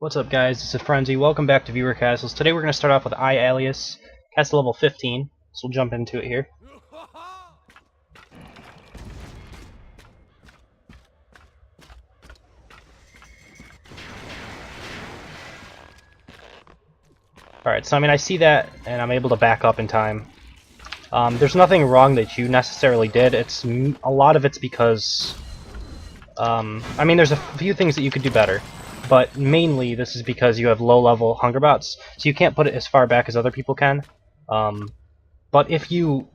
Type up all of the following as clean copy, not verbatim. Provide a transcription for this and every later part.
What's up, guys? This is Frenzy. Welcome back to Viewer Castles. Today we're going to start off with iAllias, castle level 15, so we'll jump into it here. Alright, so I see that, and I'm able to back up in time. There's nothing wrong that you necessarily did. A lot of it's because... there's a few things that you could do better. But mainly, this is because you have low-level hunger bots, so you can't put it as far back as other people can. But if you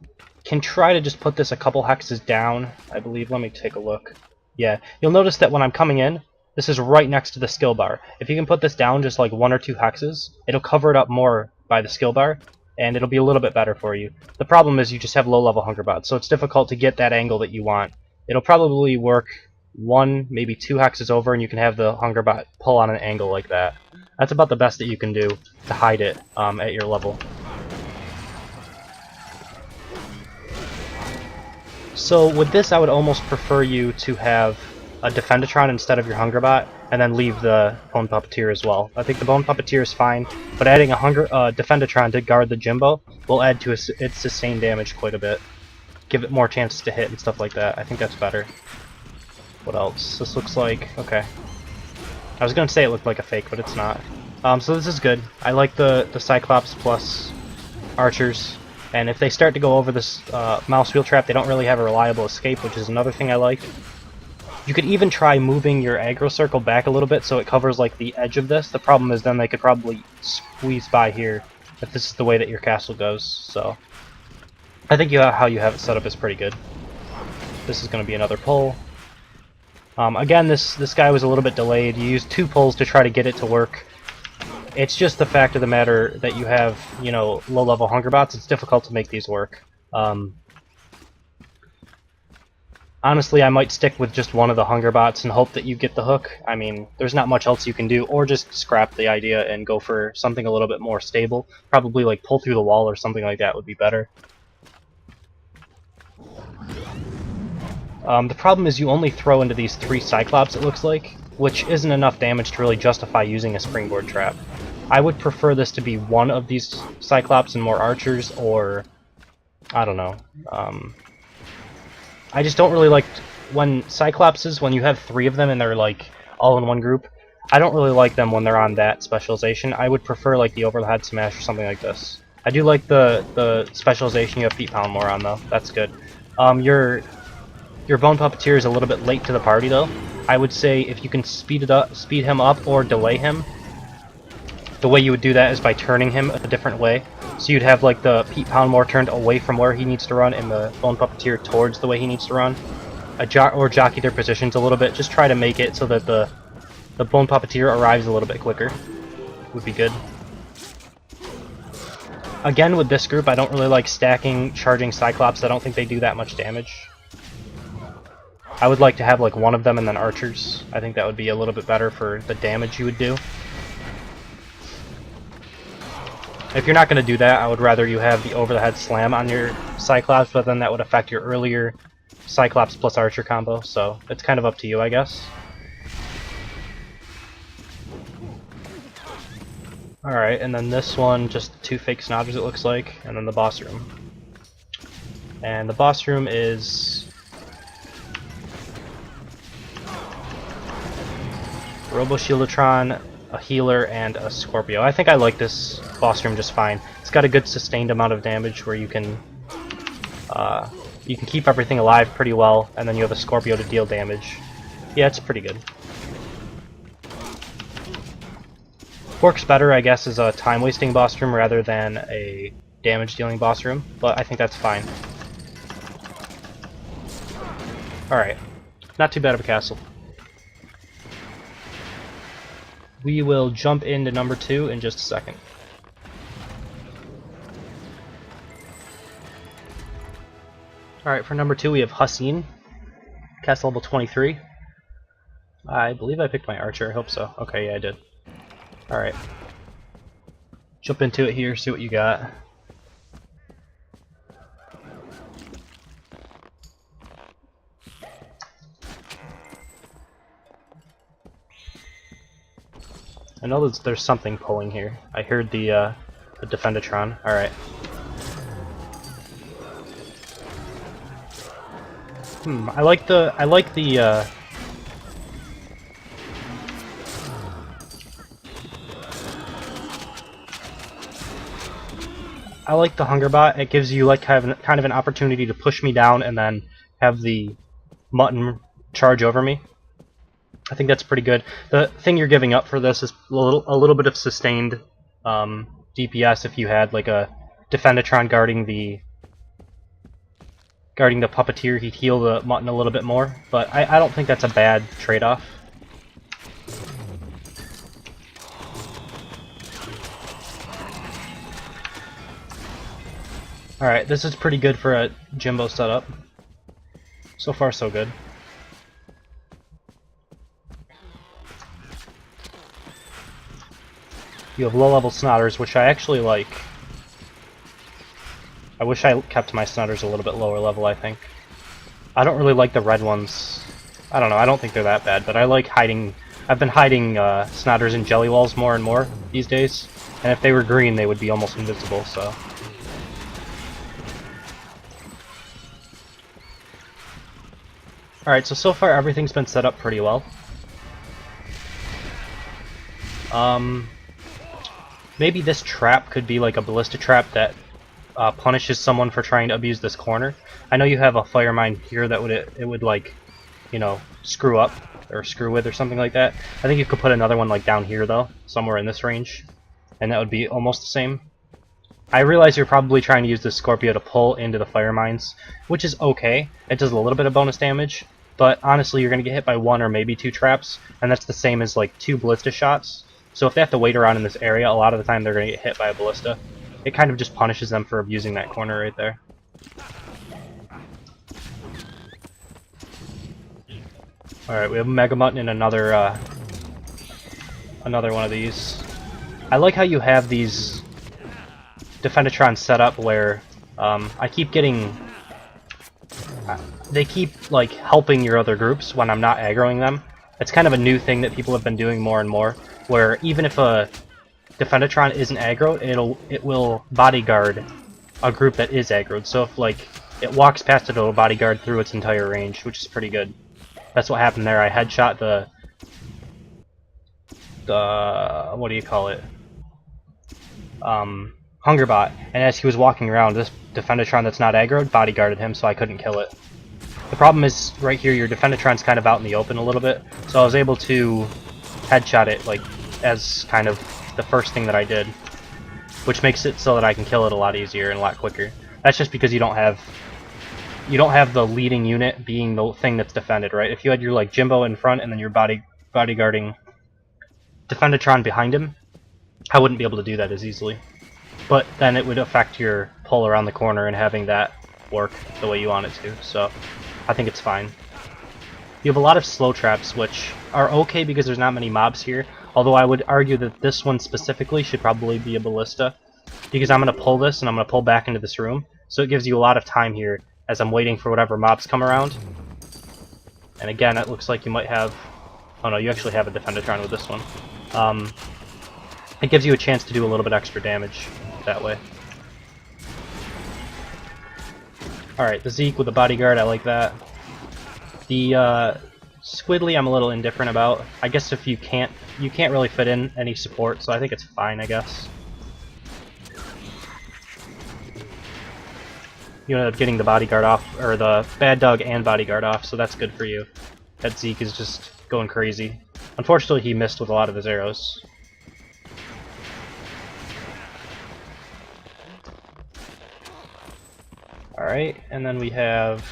can try to just put this a couple hexes down, I believe, let me take a look. Yeah, you'll notice that when I'm coming in, this is right next to the skill bar. If you can put this down just like 1 or 2 hexes, it'll cover it up more by the skill bar, and it'll be a little bit better for you. The problem is you just have low-level hunger bots, so it's difficult to get that angle that you want. It'll probably work 1, maybe 2 hexes over, and you can have the hunger bot pull on an angle like that. That's about the best that you can do to hide it at your level. So with this, I would almost prefer you to have a Defendatron instead of your hunger bot, and then leave the Bone Puppeteer as well. I think the Bone Puppeteer is fine, but adding a Defendatron to guard the Jimbo will add to its sustained damage quite a bit. Give it more chances to hit and stuff like that. I think that's better. What else? This looks like... okay. I was going to say it looked like a fake, but it's not. So this is good. I like the Cyclops plus archers, and if they start to go over this mouse wheel trap, they don't really have a reliable escape, which is another thing I like. You could even try moving your aggro circle back a little bit so it covers like the edge of this. The problem is then they could probably squeeze by here if this is the way that your castle goes. So I think how you have it set up is pretty good. This is going to be another pull. Again, this guy was a little bit delayed. You used 2 pulls to try to get it to work. It's just the fact of the matter that you have, low-level hunger bots. It's difficult to make these work. Honestly, I might stick with just one of the hunger bots and hope that you get the hook. I mean, there's not much else you can do, or just scrap the idea and go for something a little bit more stable. Probably like pull through the wall or something like that would be better. The problem is you only throw into these 3 Cyclops, it looks like, which isn't enough damage to really justify using a springboard trap. I would prefer this to be one of these Cyclops and more archers, or... I don't know. I just don't really like... when Cyclopses, when you have 3 of them and they're like all in one group, I don't really like them when they're on that specialization. I would prefer like the overhead smash or something like this. I do like the specialization you have Feet Pound more on, though. That's good. Your Bone Puppeteer is a little bit late to the party, though. I would say if you can speed him up or delay him, the way you would do that is by turning him a different way. So you'd have like the Pete Poundmore turned away from where he needs to run and the Bone Puppeteer towards the way he needs to run. Or jockey their positions a little bit. Just try to make it so that the Bone Puppeteer arrives a little bit quicker. Would be good. Again, with this group, I don't really like stacking charging Cyclops. I don't think they do that much damage. I would like to have like one of them and then archers. I think that would be a little bit better for the damage you would do. If you're not going to do that, I would rather you have the over-the-head slam on your Cyclops, but then that would affect your earlier Cyclops plus archer combo, so it's kind of up to you, I guess. Alright, and then this one, just 2 fake Snobbers it looks like, and then the boss room. And the boss room is... Robo Shieldatron, a healer, and a Scorpio. I think I like this boss room just fine. It's got a good sustained amount of damage where you can keep everything alive pretty well, and then you have a Scorpio to deal damage. Yeah, it's pretty good. Works better, I guess, as a time-wasting boss room rather than a damage-dealing boss room, but I think that's fine. Alright, not too bad of a castle. We will jump into number 2 in just a second. Alright, for number 2 we have Hussein, castle level 23. I believe I picked my archer, I hope so. Okay, yeah, I did. Alright. Jump into it here, see what you got. I know there's something pulling here. I heard the Defendatron. Alright. I like the Hunger Bot. It gives you like kind of an opportunity to push me down and then have the mutton charge over me. I think that's pretty good. The thing you're giving up for this is a little bit of sustained DPS if you had like a Defendatron guarding the puppeteer. He'd heal the mutton a little bit more, but I don't think that's a bad trade-off. Alright, this is pretty good for a Jimbo setup. So far, so good. You have low-level Snotters, which I actually like. I wish I kept my Snotters a little bit lower level, I think. I don't really like the red ones. I don't know, I don't think they're that bad, but I like hiding... I've been hiding Snotters in jelly walls more and more these days, and if they were green, they would be almost invisible, so... Alright, so far everything's been set up pretty well. Maybe this trap could be like a ballista trap that punishes someone for trying to abuse this corner. I know you have a fire mine here that would like, you know, screw up or screw with or something like that. I think you could put another one like down here though, somewhere in this range, and that would be almost the same. I realize you're probably trying to use this Scorpio to pull into the fire mines, which is okay. It does a little bit of bonus damage, but honestly you're going to get hit by one or maybe two traps, and that's the same as like 2 ballista shots. So if they have to wait around in this area, a lot of the time they're going to get hit by a ballista. It kind of just punishes them for abusing that corner right there. Alright, we have a Mega Mutton and another one of these. I like how you have these Defendatrons set up where I keep getting... they keep like helping your other groups when I'm not aggroing them. It's kind of a new thing that people have been doing more and more, where even if a Defendatron isn't aggroed, it will bodyguard a group that is aggroed. So if like it walks past it, it'll bodyguard through its entire range, which is pretty good. That's what happened there. I headshot the what do you call it? Hungerbot, and as he was walking around, this Defendatron that's not aggroed bodyguarded him, so I couldn't kill it. The problem is, right here, your Defendatron's kind of out in the open a little bit, so I was able to headshot it, like, as kind of the first thing that I did, which makes it so that I can kill it a lot easier and a lot quicker. That's just because you don't have the leading unit being the thing that's defended, right? If you had your, like, Jimbo in front and then your bodyguarding Defendatron behind him, I wouldn't be able to do that as easily. But then it would affect your pull around the corner and having that work the way you want it to, so I think it's fine. You have a lot of slow traps, which are okay because there's not many mobs here, although I would argue that this one specifically should probably be a ballista, because I'm going to pull this and I'm going to pull back into this room, so it gives you a lot of time here as I'm waiting for whatever mobs come around. And again, it looks like you might have... oh no, you actually have a Defendatron with this one. It gives you a chance to do a little bit extra damage that way. Alright, the Zeke with the bodyguard, I like that. The Squidly I'm a little indifferent about. I guess if you can't really fit in any support, so I think it's fine, I guess. You ended up getting the bodyguard off, or the bad dog and bodyguard off, so that's good for you. That Zeke is just going crazy. Unfortunately, he missed with a lot of his arrows. Alright, and then we have,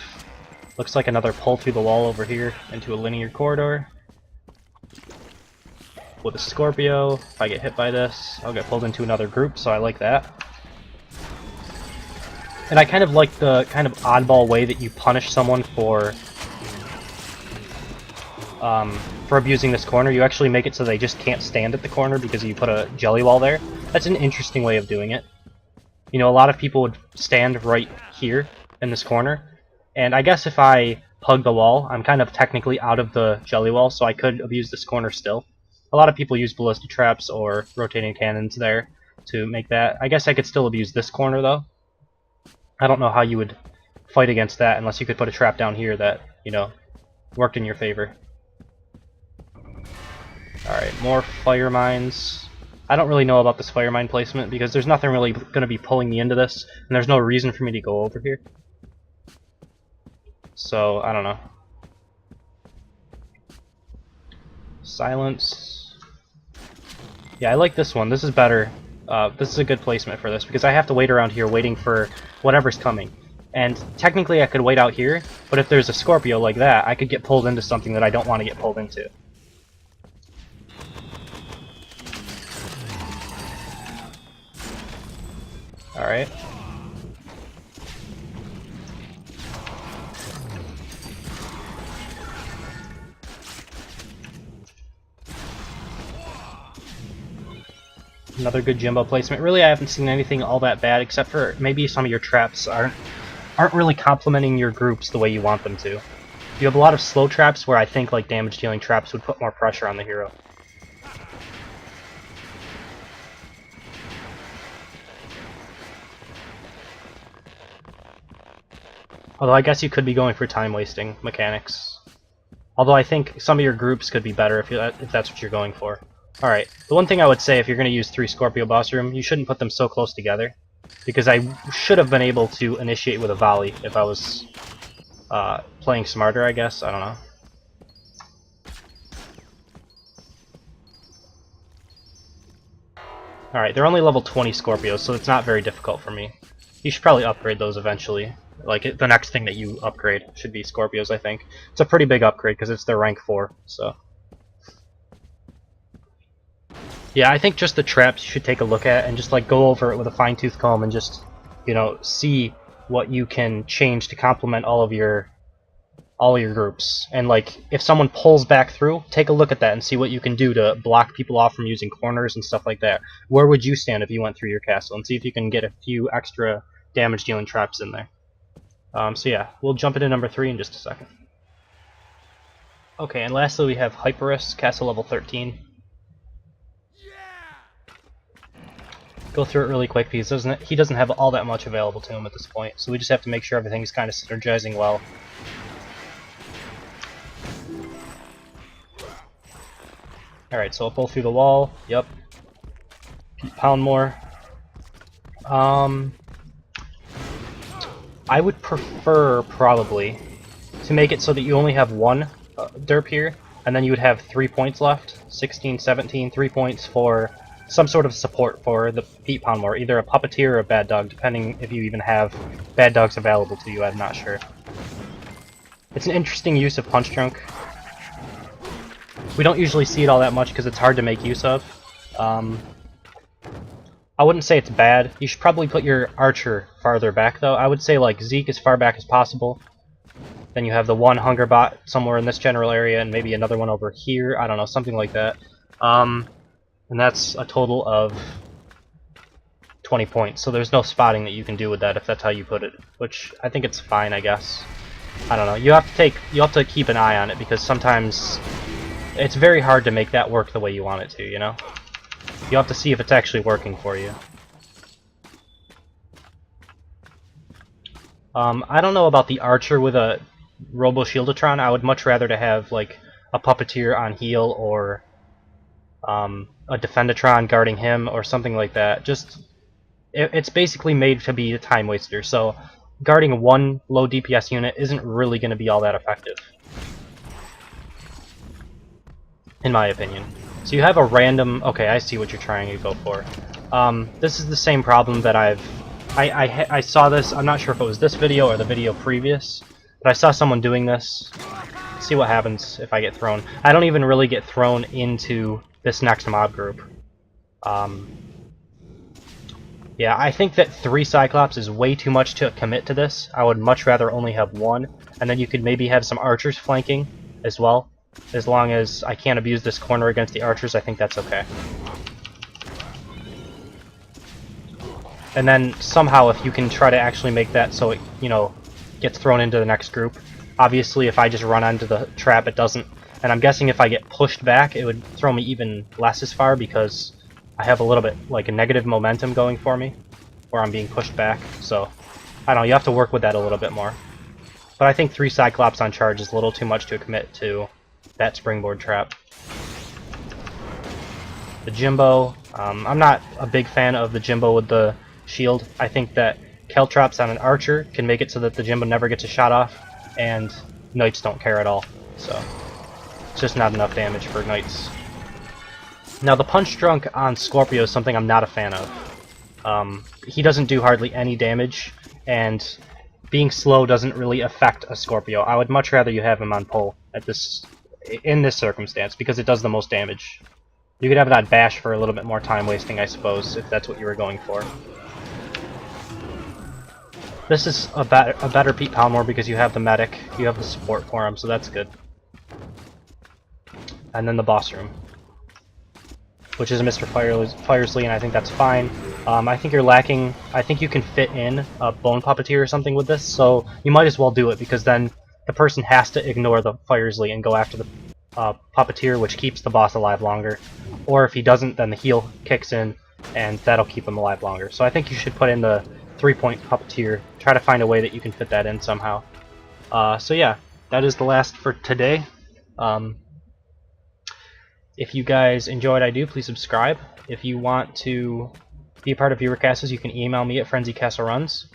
looks like another pull through the wall over here into a linear corridor. With a Scorpio, if I get hit by this, I'll get pulled into another group, so I like that. And I kind of like the kind of oddball way that you punish someone for abusing this corner. You actually make it so they just can't stand at the corner because you put a jelly wall there. That's an interesting way of doing it. You know, a lot of people would stand right here in this corner, and I guess if I hug the wall, I'm kind of technically out of the jelly wall, so I could abuse this corner still. A lot of people use ballistic traps or rotating cannons there to make that. I guess I could still abuse this corner though. I don't know how you would fight against that unless you could put a trap down here that, you know, worked in your favor. Alright, more fire mines. I don't really know about this fire mine placement because there's nothing really going to be pulling me into this, and there's no reason for me to go over here. So, I don't know. Silence. Yeah, I like this one. This is better. This is a good placement for this because I have to wait around here waiting for whatever's coming. And technically I could wait out here, but if there's a Scorpio like that, I could get pulled into something that I don't want to get pulled into. Alright. Another good Jimbo placement. Really, I haven't seen anything all that bad, except for maybe some of your traps aren't really complementing your groups the way you want them to. You have a lot of slow traps where I think like damage dealing traps would put more pressure on the hero. Although I guess you could be going for time wasting mechanics. Although I think some of your groups could be better if that's what you're going for. Alright, the one thing I would say if you're going to use 3 Scorpio Boss Room, you shouldn't put them so close together. Because I should have been able to initiate with a volley if I was playing smarter, I guess. I don't know. Alright, they're only level 20 Scorpios, so it's not very difficult for me. You should probably upgrade those eventually. Like, the next thing that you upgrade should be Scorpios, I think. It's a pretty big upgrade because it's their rank 4, so... Yeah, I think just the traps you should take a look at and just like go over it with a fine-tooth comb and just, you know, see what you can change to complement all your groups. And like if someone pulls back through, take a look at that and see what you can do to block people off from using corners and stuff like that. Where would you stand if you went through your castle? And see if you can get a few extra damage dealing traps in there. So yeah, we'll jump into number 3 in just a second. Okay, and lastly we have Hyperous, castle level 13. Go through it really quick because he doesn't have all that much available to him at this point, so we just have to make sure everything's kind of synergizing well. Alright, so I'll pull through the wall. Yep. Pound more. I would prefer, probably, to make it so that you only have one derp here, and then you would have 3 points left. 16, 17, 3 points for some sort of support for the Pete Poundmore, either a puppeteer or a bad dog, depending if you even have bad dogs available to you, I'm not sure. It's an interesting use of Punch Drunk. We don't usually see it all that much because it's hard to make use of. I wouldn't say it's bad. You should probably put your Archer farther back though. I would say like Zeke as far back as possible. Then you have the one Hunger Bot somewhere in this general area and maybe another one over here. I don't know, something like that. And that's a total of 20 points, so there's no spotting that you can do with that if that's how you put it, which I think it's fine, I guess. I don't know. You have to keep an eye on it because sometimes it's very hard to make that work the way you want it to, you know? You have to see if it's actually working for you. I don't know about the Archer with a Robo Shieldatron. I would much rather to have like a Puppeteer on heal or a Defendatron guarding him or something like that. Just it's basically made to be a time waster, so guarding one low DPS unit isn't really going to be all that effective, in my opinion. So you have a random... Okay, I see what you're trying to go for. This is the same problem that I saw this. I'm not sure if it was this video or the video previous, but I saw someone doing this. Let's see what happens if I get thrown. I don't even really get thrown into this next mob group. Yeah, I think that 3 Cyclops is way too much to commit to this. I would much rather only have 1, and then you could maybe have some archers flanking as well. As long as I can't abuse this corner against the archers, I think that's okay. And then somehow if you can try to actually make that so it, you know, gets thrown into the next group. Obviously if I just run onto the trap, it doesn't And I'm guessing if I get pushed back, it would throw me even less as far because I have a little bit like a negative momentum going for me, where I'm being pushed back. So I don't know, you have to work with that a little bit more. But I think 3 Cyclops on charge is a little too much to commit to that springboard trap. The Jimbo, I'm not a big fan of the Jimbo with the shield. I think that Caltrops on an Archer can make it so that the Jimbo never gets a shot off, and Knights don't care at all. So it's just not enough damage for Knights. Now the Punch Drunk on Scorpio is something I'm not a fan of. He doesn't do hardly any damage, and being slow doesn't really affect a Scorpio. I would much rather you have him on pull in this circumstance, because it does the most damage. You could have it on bash for a little bit more time wasting, I suppose, if that's what you were going for. This is a better Pete Palmore because you have the medic, you have the support for him, so that's good. And then the boss room, which is a Mr. Firesley, and I think that's fine. I think you're lacking. I think you can fit in a Bone Puppeteer or something with this, so you might as well do it, because then the person has to ignore the Firesley and go after the Puppeteer, which keeps the boss alive longer. Or if he doesn't, then the heal kicks in, and that'll keep him alive longer. So I think you should put in the 3-point Puppeteer. Try to find a way that you can fit that in somehow. So yeah, that is the last for today. If you guys enjoyed, please subscribe. If you want to be a part of viewer castles, you can email me at FrenzyCastleRuns.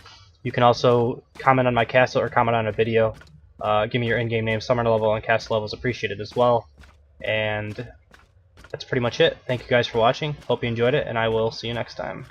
You can also comment on my castle or comment on a video. Give me your in-game name, summon level, and castle level is appreciated as well. And that's pretty much it. Thank you guys for watching. Hope you enjoyed it, and I will see you next time.